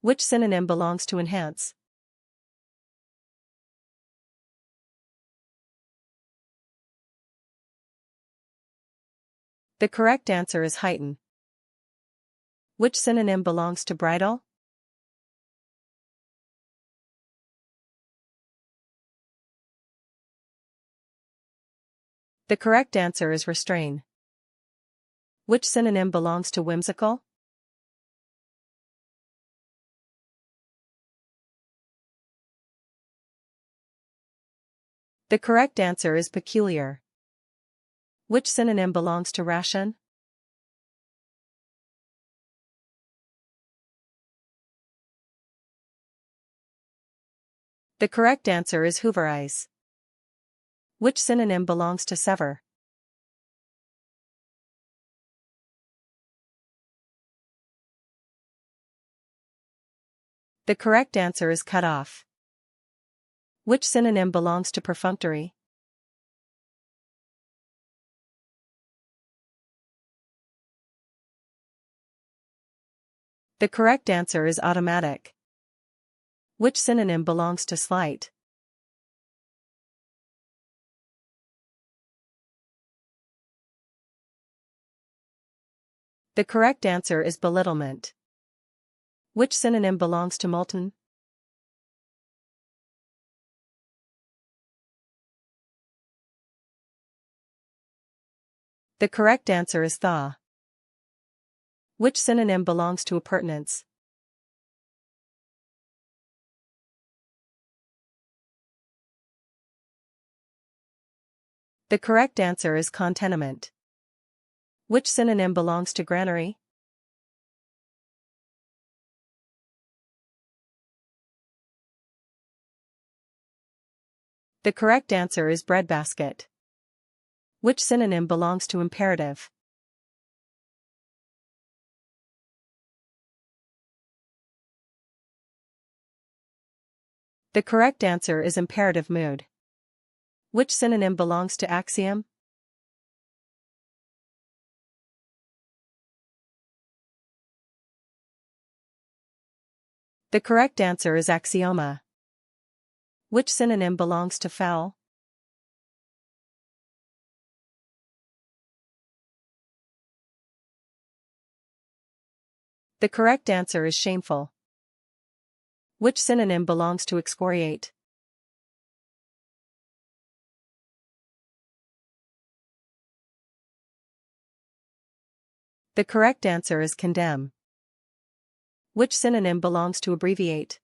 Which synonym belongs to enhance? The correct answer is heighten. Which synonym belongs to bridle? The correct answer is restrain. Which synonym belongs to whimsical? The correct answer is peculiar. Which synonym belongs to ration? The correct answer is hooverize. Which synonym belongs to sever? The correct answer is cut off. Which synonym belongs to perfunctory? The correct answer is automatic. Which synonym belongs to slight? The correct answer is belittlement. Which synonym belongs to molten? The correct answer is thaw. Which synonym belongs to appurtenance? The correct answer is contenement. Which synonym belongs to granary? The correct answer is breadbasket. Which synonym belongs to imperative? The correct answer is imperative mood. Which synonym belongs to axiom? The correct answer is axioma. Which synonym belongs to foul? The correct answer is shameful. Which synonym belongs to excoriate? The correct answer is condemn. Which synonym belongs to abbreviate?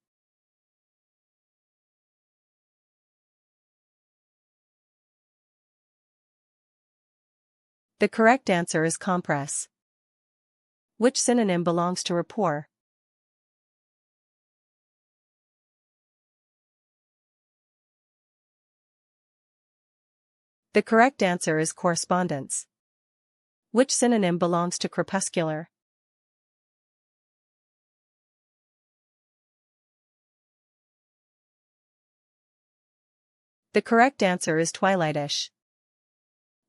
The correct answer is compress. Which synonym belongs to rapport? The correct answer is correspondence. Which synonym belongs to crepuscular? The correct answer is twilightish.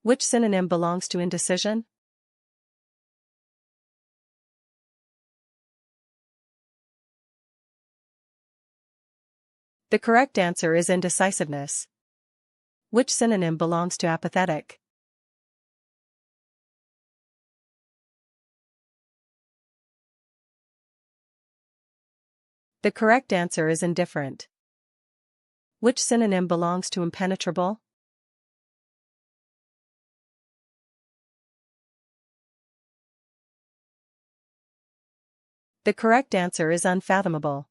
Which synonym belongs to indecision? The correct answer is indecisiveness. Which synonym belongs to apathetic? The correct answer is indifferent. Which synonym belongs to impenetrable? The correct answer is unfathomable.